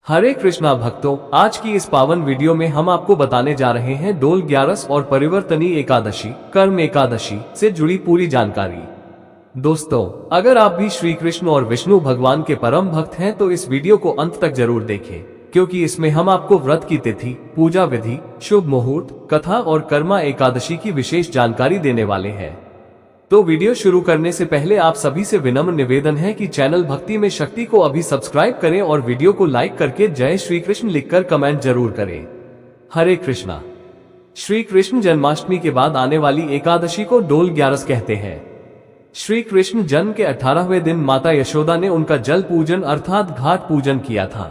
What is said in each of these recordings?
हरे कृष्णा भक्तों, आज की इस पावन वीडियो में हम आपको बताने जा रहे हैं डोल ग्यारस और परिवर्तनी एकादशी कर्म एकादशी से जुड़ी पूरी जानकारी। दोस्तों, अगर आप भी श्री कृष्ण और विष्णु भगवान के परम भक्त हैं तो इस वीडियो को अंत तक जरूर देखें, क्योंकि इसमें हम आपको व्रत की तिथि, पूजा विधि, शुभ मुहूर्त, कथा और कर्मा एकादशी की विशेष जानकारी देने वाले हैं। तो वीडियो शुरू करने से पहले आप सभी से विनम्र निवेदन है कि चैनल भक्ति में शक्ति को अभी सब्सक्राइब करें और वीडियो को लाइक करके जय श्री कृष्ण लिखकर कमेंट जरूर करें। हरे कृष्णा। श्री कृष्ण जन्माष्टमी के बाद आने वाली एकादशी को डोल ग्यारस कहते हैं। श्री कृष्ण जन्म के 18वें दिन माता यशोदा ने उनका जल पूजन अर्थात घाट पूजन किया था।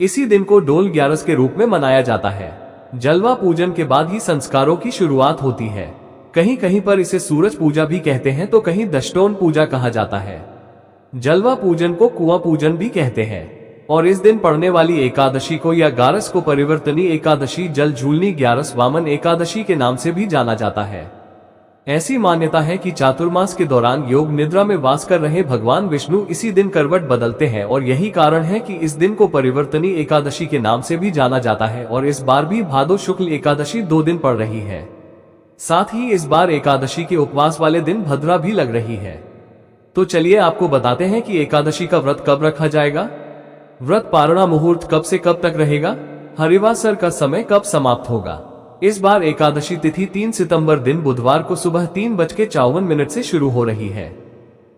इसी दिन को डोल ग्यारस के रूप में मनाया जाता है। जलवा पूजन के बाद ही संस्कारों की शुरुआत होती है। कहीं कहीं पर इसे सूरज पूजा भी कहते हैं तो कहीं दशटोन पूजा कहा जाता है। जलवा पूजन को कुआं पूजन भी कहते हैं और इस दिन पड़ने वाली एकादशी को या ग्यारस को परिवर्तनी एकादशी, जल झूलनी ग्यारस, वामन एकादशी के नाम से भी जाना जाता है। ऐसी मान्यता है कि चातुर्मास के दौरान योग निद्रा में वास कर रहे भगवान विष्णु इसी दिन करवट बदलते हैं और यही कारण है कि इस दिन को परिवर्तनी एकादशी के नाम से भी जाना जाता है। और इस बार भी भादो शुक्ल एकादशी 2 दिन पड़ रही है। साथ ही इस बार एकादशी के उपवास वाले दिन भद्रा भी लग रही है। तो चलिए आपको बताते हैं कि एकादशी का व्रत कब रखा जाएगा। व्रत पारणा मुहूर्त कब से कब तक रहेगा। हरिवासर का समय कब समाप्त होगा। इस बार एकादशी तिथि 3 सितंबर दिन बुधवार को सुबह 3:54 से शुरू हो रही है,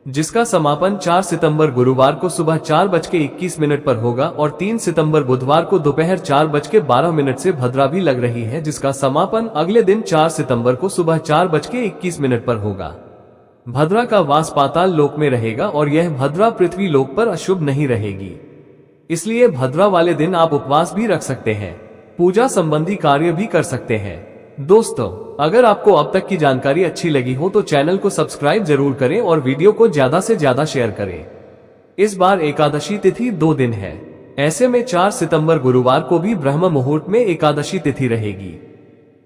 जिसका समापन 4 सितंबर गुरुवार को सुबह 4:21 पर होगा और 3 सितंबर बुधवार को दोपहर 4:12 से भद्रा भी लग रही है, जिसका समापन अगले दिन 4 सितंबर को सुबह 4:21 पर होगा। भद्रा का वास पाताल लोक में रहेगा और यह भद्रा पृथ्वी लोक पर अशुभ नहीं रहेगी। इसलिए भद्रा वाले दिन आप उपवास भी रख सकते हैं, पूजा संबंधी कार्य भी कर सकते हैं। दोस्तों, अगर आपको अब तक की जानकारी अच्छी लगी हो तो चैनल को सब्सक्राइब जरूर करें और वीडियो को ज्यादा से ज्यादा शेयर करें। इस बार एकादशी तिथि 2 दिन है। ऐसे में 4 सितंबर गुरुवार को भी ब्रह्म मुहूर्त में एकादशी तिथि रहेगी।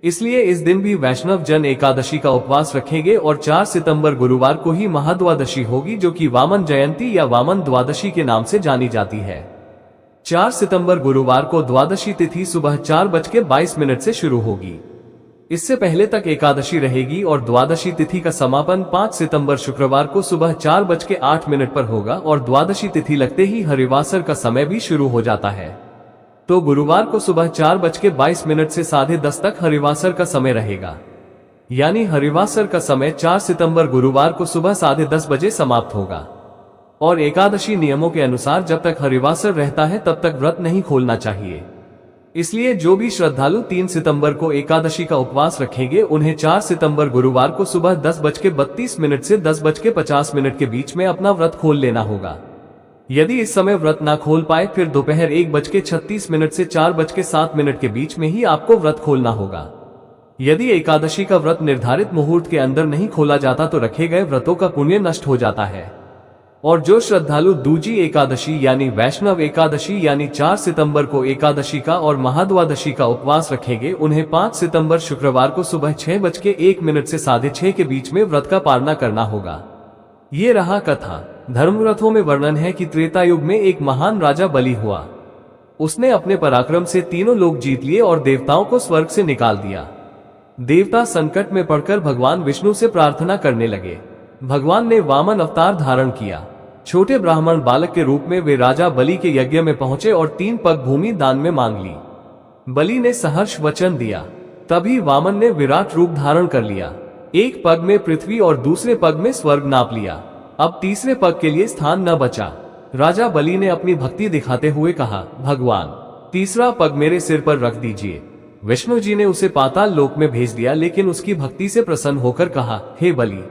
इसलिए इस दिन भी वैष्णव जन एकादशी का उपवास रखेंगे और 4 सितंबर गुरुवार को ही महाद्वादशी होगी, जो कि वामन जयंती या वामन द्वादशी के नाम से जानी जाती है। 4 सितंबर गुरुवार को द्वादशी तिथि सुबह 4:22 से शुरू होगी। इससे पहले तक एकादशी रहेगी और द्वादशी तिथि का समापन 5 सितंबर शुक्रवार को सुबह 4:08 पर होगा और द्वादशी तिथि लगते ही हरिवासर का समय भी शुरू हो जाता है। तो गुरुवार को सुबह 4:22 से 10:30 तक हरिवासर का समय रहेगा। यानी हरिवासर का समय 4 सितंबर गुरुवार को सुबह 10:30 बजे समाप्त होगा। और एकादशी नियमों के अनुसार जब तक हरिवासर रहता है तब तक व्रत नहीं खोलना चाहिए। इसलिए जो भी श्रद्धालु 3 सितंबर को एकादशी का उपवास रखेंगे उन्हें 4 सितंबर गुरुवार को सुबह 10:32 से 10:50 के बीच में अपना व्रत खोल लेना होगा। यदि इस समय व्रत ना खोल पाए फिर दोपहर 1:36 से 4:07 के बीच में ही आपको व्रत खोलना होगा। यदि एकादशी का व्रत निर्धारित मुहूर्त के अंदर नहीं खोला जाता तो रखे गए व्रतों का पुण्य नष्ट हो जाता है। और जो श्रद्धालु दूजी एकादशी यानी वैष्णव एकादशी यानी 4 सितंबर को एकादशी का और महाद्वादशी का उपवास रखेंगे उन्हें 5 सितंबर शुक्रवार को सुबह 6:01 से 6:30 के बीच में व्रत का पालना करना होगा। ये रहा कथा। धर्मग्रंथों में वर्णन है कि त्रेता युग में एक महान राजा बलि हुआ। उसने अपने पराक्रम से तीनों लोक जीत लिए और देवताओं को स्वर्ग से निकाल दिया। देवता संकट में पड़कर भगवान विष्णु से प्रार्थना करने लगे। भगवान ने वामन अवतार धारण किया। छोटे ब्राह्मण बालक के रूप में वे राजा बलि के यज्ञ में पहुंचे और 3 पग भूमि दान में मांग ली। बलि ने सहर्ष वचन दिया। तभी वामन ने विराट रूप धारण कर लिया। एक पग में पृथ्वी और दूसरे पग में स्वर्ग नाप लिया। अब तीसरे पग के लिए स्थान न बचा। राजा बलि ने अपनी भक्ति दिखाते हुए कहा, भगवान, तीसरा पग मेरे सिर पर रख दीजिए। विष्णु जी ने उसे पाताल लोक में भेज दिया, लेकिन उसकी भक्ति से प्रसन्न होकर कहा, हे बलि,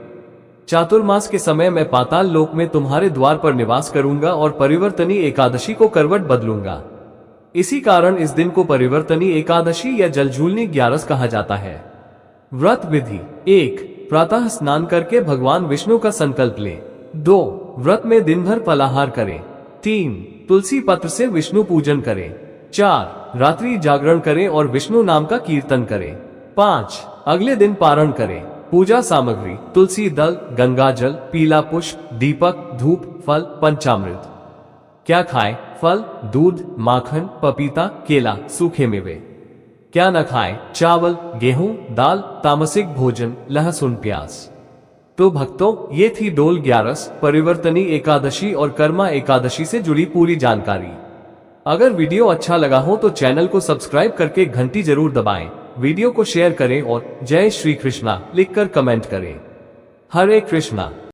चातुर्मास के समय मैं पाताल लोक में तुम्हारे द्वार पर निवास करूंगा और परिवर्तनी एकादशी को करवट बदलूंगा। इसी कारण इस दिन को परिवर्तनी एकादशी या जलझूलनी ग्यारस कहा जाता है। व्रत विधि: 1. प्रातः स्नान करके भगवान विष्णु का संकल्प ले। 2. व्रत में दिन भर फलाहार करें। 3. तुलसी पत्र से विष्णु पूजन करें। 4. रात्रि जागरण करें और विष्णु नाम का कीर्तन करें। 5. अगले दिन पारण करें। पूजा सामग्री: तुलसी दल, गंगा जल, पीला पुष्प, दीपक, धूप, फल, पंचामृत। क्या खाएं? फल, दूध, माखन, पपीता, केला, सूखे मेवे। क्या न खाएं? चावल, गेहूं, दाल, तामसिक भोजन, लहसुन, प्याज। तो भक्तों, ये थी डोल ग्यारस, परिवर्तनी एकादशी और कर्मा एकादशी से जुड़ी पूरी जानकारी। अगर वीडियो अच्छा लगा हो तो चैनल को सब्सक्राइब करके घंटी जरूर दबाएं, वीडियो को शेयर करें और जय श्री कृष्णा लिखकर कमेंट करें। हरे कृष्णा।